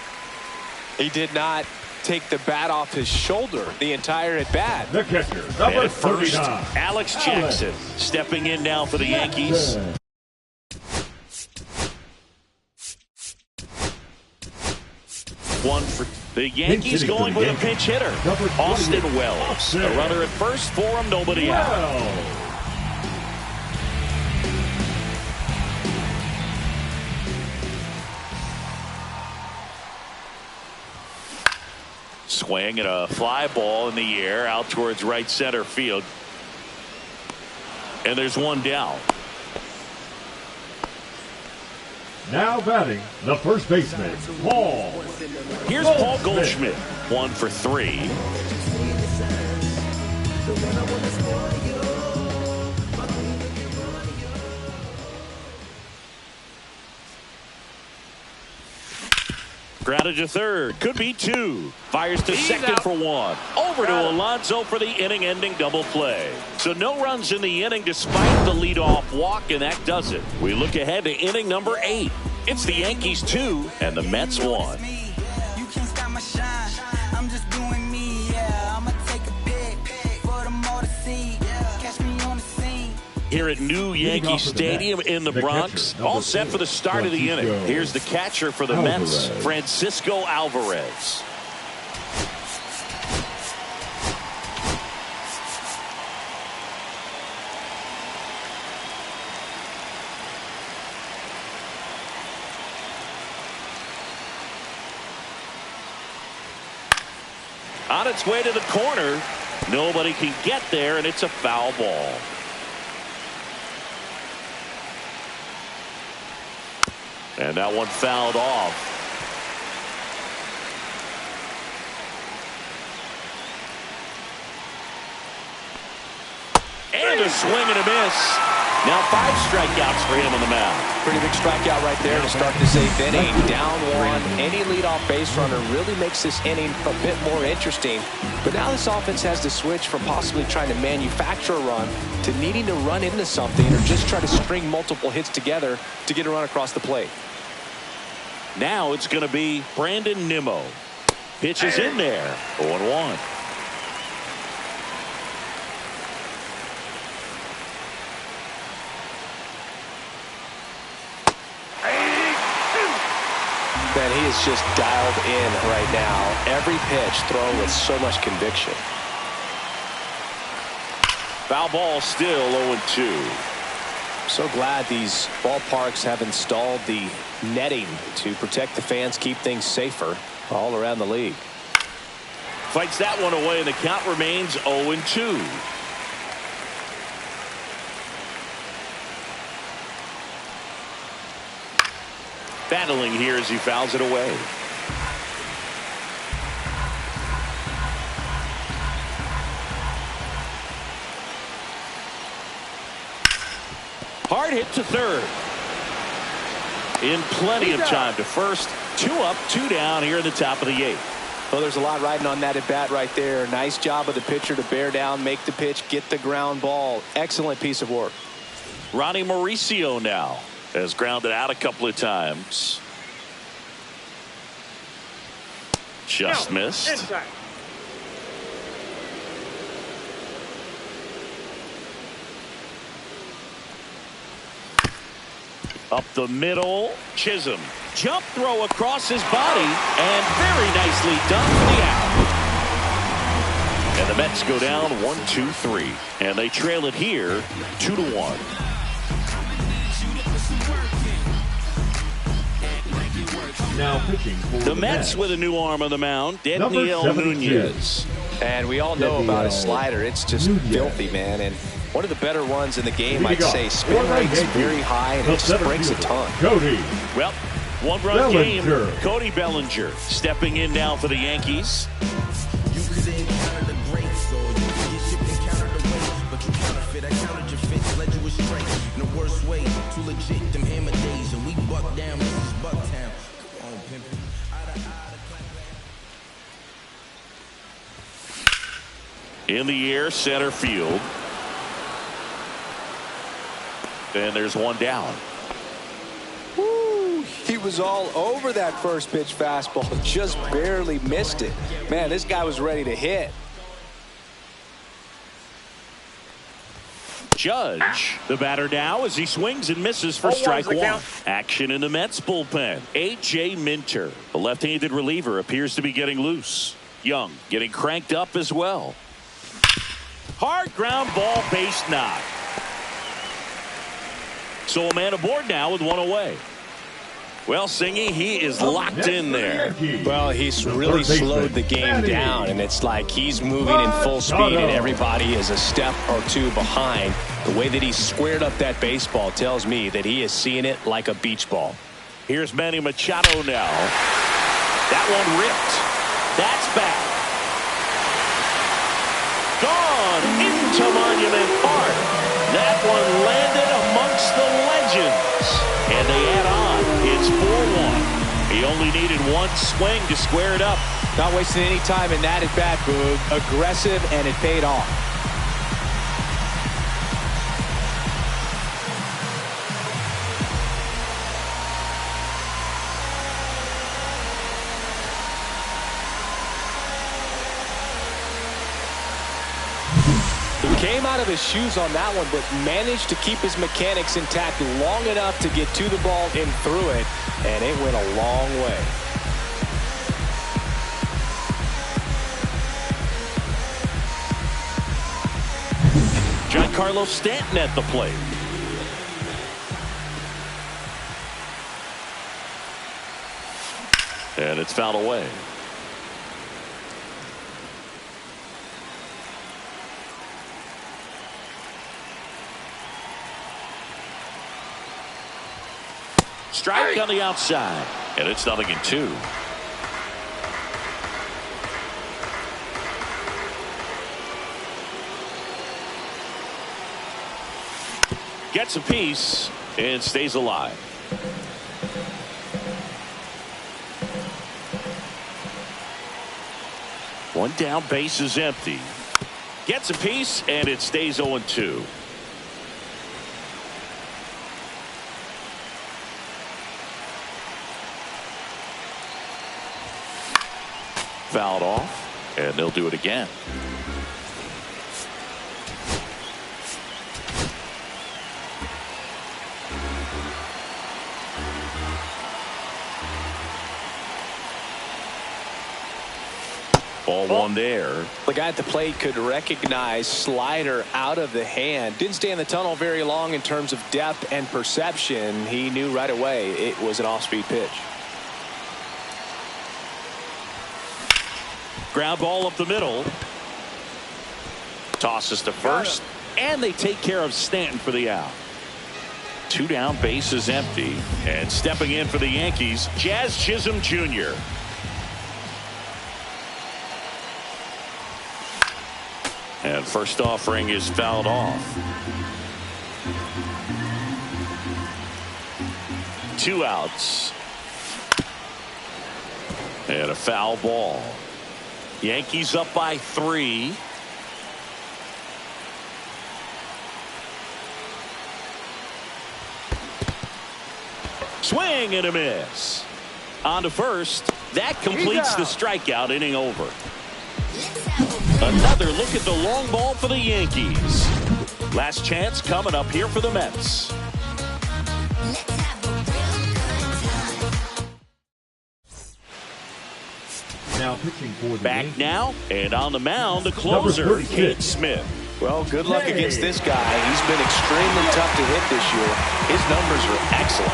He did not take the bat off his shoulder the entire at bat. The catcher, And number at first, 39. Alex Jackson stepping in now for the Yankees. One for the Yankees going with a pinch hitter. Austin Wells. A runner at first for him, nobody out. Swing and a fly ball in the air out towards right center field. And there's one down. Now batting, the first baseman, Paul. Here's Paul Goldschmidt. 1 for 3. Grounded to third. Could be 2. Fires to second for 1. Over to Alonso for the inning-ending double play. So no runs in the inning despite the leadoff walk, and that does it. We look ahead to inning number 8. It's the Yankees 2 and the Mets 1. You can't stop my shine. I'm just doing me, yeah. I'ma take a pic for them all to see. Catch me on the scene. Here at New Yankee Stadium in the Bronx, all set for the start of the inning. Here's the catcher for the Mets, Francisco Alvarez. On its way to the corner. Nobody can get there, and it's a foul ball. And that one fouled off. And a swing and a miss. Now 5 strikeouts for him on the mound. Pretty big strikeout right there to start this 8th inning. Down 1. Any leadoff base runner really makes this inning a bit more interesting. But now this offense has to switch from possibly trying to manufacture a run to needing to run into something or just try to string multiple hits together to get a run across the plate. Now it's going to be Brandon Nimmo. Pitches in there. 0-1. Man, he is just dialed in right now. Every pitch thrown with so much conviction. Foul ball still 0-2. So glad these ballparks have installed the netting to protect the fans, keep things safer all around the league. Fights that one away, and the count remains 0-2. Battling here as he fouls it away. Hard hit to third. In plenty of time to first. 2 up, 2 down here in the top of the 8th. Well, there's a lot riding on that at bat right there. Nice job of the pitcher to bear down, make the pitch, get the ground ball. Excellent piece of work. Ronnie Mauricio now has grounded out a couple of times. Just missed. Inside. Up the middle. Chisholm. Jump throw across his body, and very nicely done for the out. And the Mets go down 1-2-3, and they trail it here 2-1. Now pitching for The Mets with a new arm on the mound, Daniel Nunez. And we all know about his slider. It's just filthy, man. And one of the better ones in the game, I'd say. Spin rate's very high, and it just breaks a ton. Cody. Well, one-run game. Cody Bellinger stepping in now for the Yankees. You present counter the great, so you can get shipped and counter the weight. But you counterfeit, I countered your fits, led you astray. In the worst way, too legit, them hammer days. And we buck down, this is Bucktown. Come on, pimpin'. In the air, center field. And there's one down. Woo. He He was all over that first pitch fastball. Just barely missed it. Man, this guy was ready to hit. Judge, the batter now, as he swings and misses for strike one. Count. Action in the Mets bullpen. A.J. Minter, the left-handed reliever, appears to be getting loose. Young getting cranked up as well. Hard ground ball, base knock. So a man aboard now with one away. Well, Singy, he is locked in there. Well, he's really slowed the game down, and it's like he's moving in full speed, and everybody is a step or two behind. The way that he squared up that baseball tells me that he is seeing it like a beach ball. Here's Manny Machado now. That one ripped. That's back. Gone into Monument Park. That one landed amongst the legends. And they add on. It's 4-1. He only needed one swing to square it up. Not wasting any time in that at bat, Boog. Aggressive, and it paid off. He came out of his shoes on that one, but managed to keep his mechanics intact long enough to get to the ball and through it, and it went a long way. Giancarlo Stanton at the plate. And it's fouled away. Strike on the outside, and it's 0-2. Gets a piece and stays alive. One down, base is empty. Gets a piece and it stays 0-2. Fouled off, and they'll do it again. Ball one there. The guy at the plate could recognize slider out of the hand. Didn't stay in the tunnel very long in terms of depth and perception. He knew right away it was an off-speed pitch. Ground ball up the middle. Tosses to first, and they take care of Stanton for the out. Two down, base is empty, and stepping in for the Yankees, Jazz Chisholm Jr. And first offering is fouled off. 2 outs. And a foul ball. Yankees up by 3. Swing and a miss. On to first. That completes the strikeout inning over. Another look at the long ball for the Yankees. Last chance coming up here for the Mets. Now pitching for the Back Yankees. now, and on the mound, the closer, Kate Smith. Well, good luck against this guy. He's been extremely tough to hit this year. His numbers are excellent.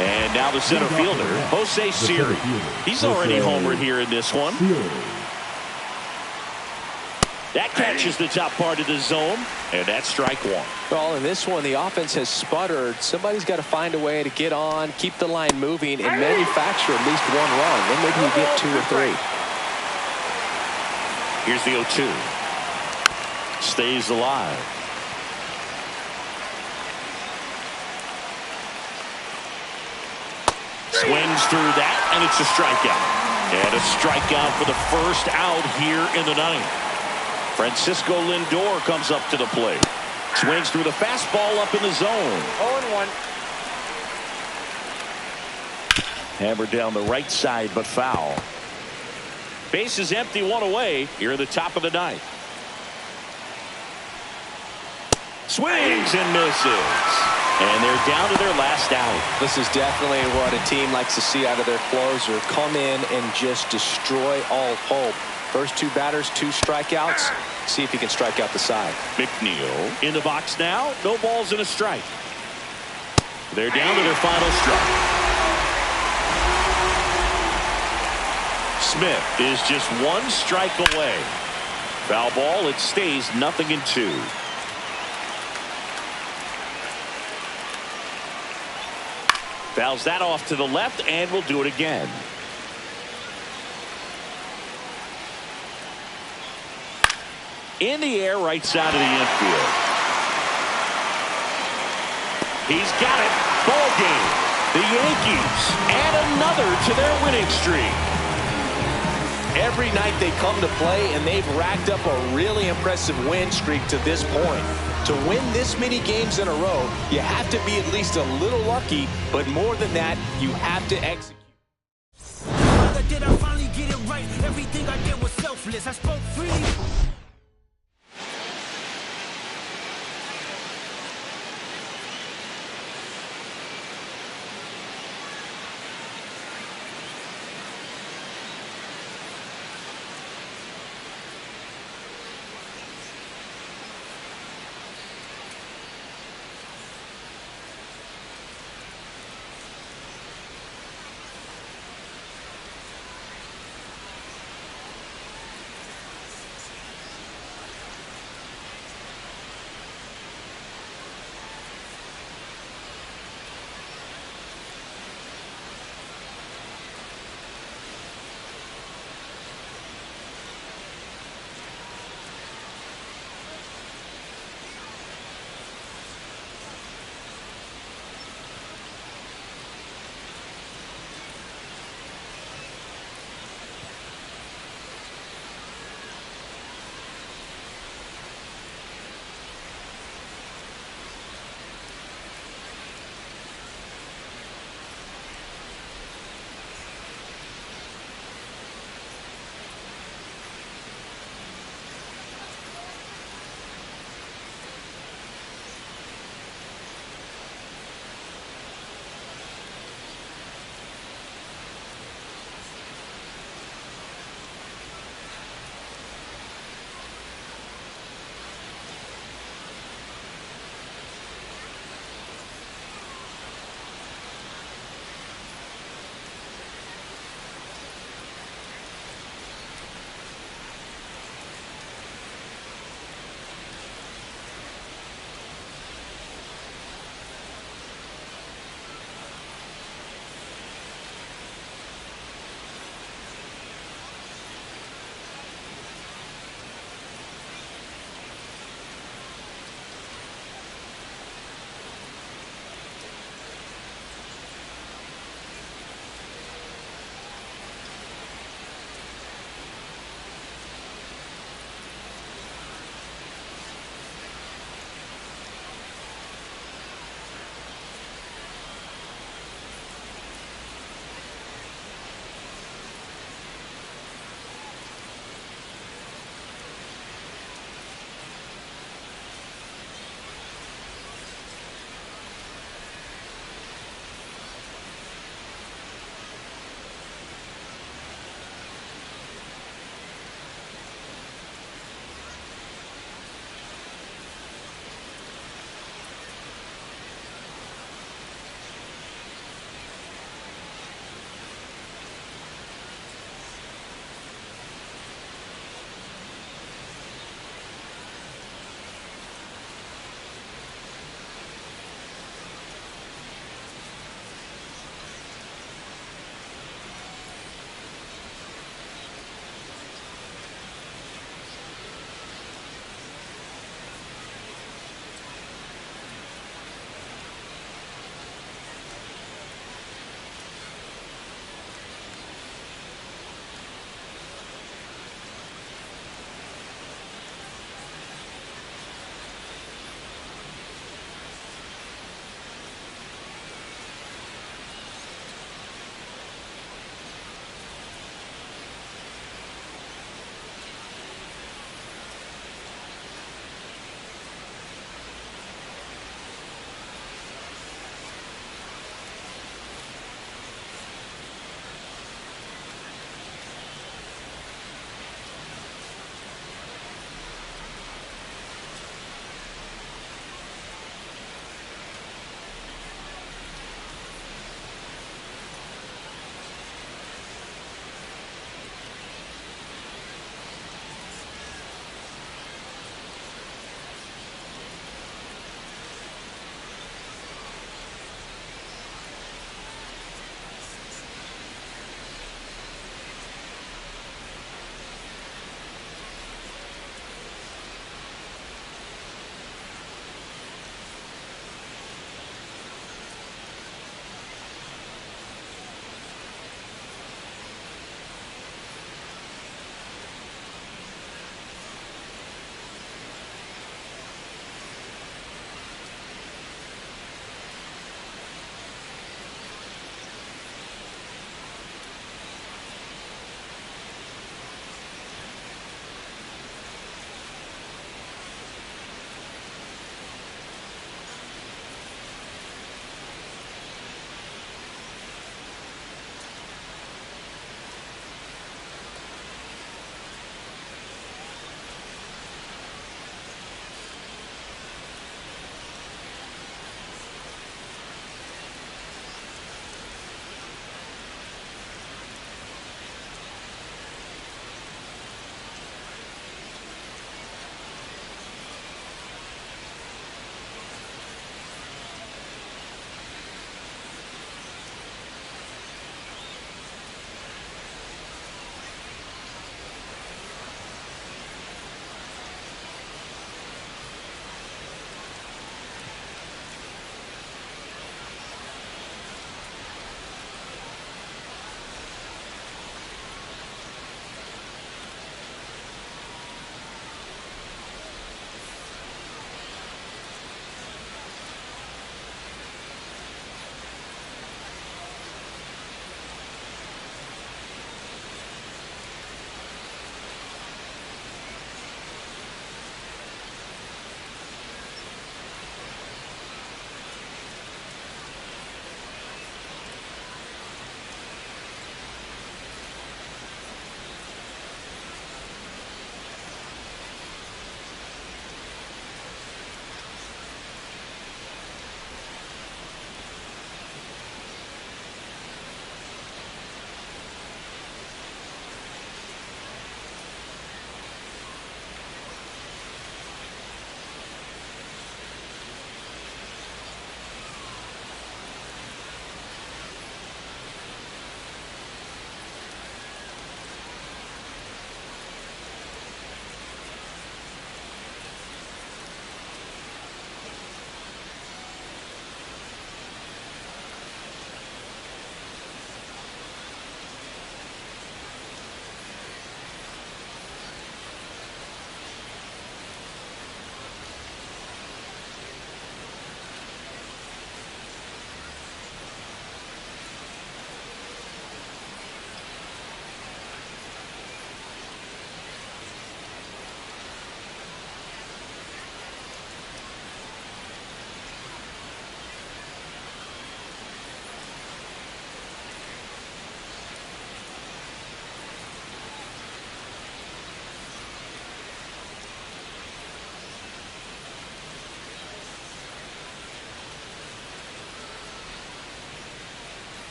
And now the center fielder, Jose Siri. He's already homered here in this one. That catches the top part of the zone, and that's strike one. Well, in this one, the offense has sputtered. Somebody's got to find a way to get on, keep the line moving, and manufacture at least one run. Then maybe you get 2 or 3. Here's the 0-2. Stays alive. Swings through that, and it's a strikeout. And a strikeout for the first out here in the ninth. Francisco Lindor comes up to the plate. Swings through the fastball up in the zone. 0-1. Hammered down the right side, but foul. Base is empty, one away here at the top of the ninth. Swings and misses. And they're down to their last out. This is definitely what a team likes to see out of their closer. Come in and just destroy all hope. First two batters, 2 strikeouts. See if he can strike out the side. McNeil in the box now. No balls and a strike. They're down to their final strike. Smith is just 1 strike away. Foul ball. It stays 0-2. Fouls that off to the left, and will do it again. In the air, right side of the infield. He's got it. Ball game. The Yankees add another to their winning streak. Every night they come to play, and they've racked up a really impressive win streak to this point. To win this many games in a row, you have to be at least a little lucky, but more than that, you have to execute. Did I finally get it right? Everything I did was selfless. I spoke freely.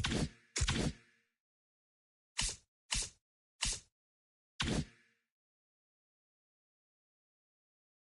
1.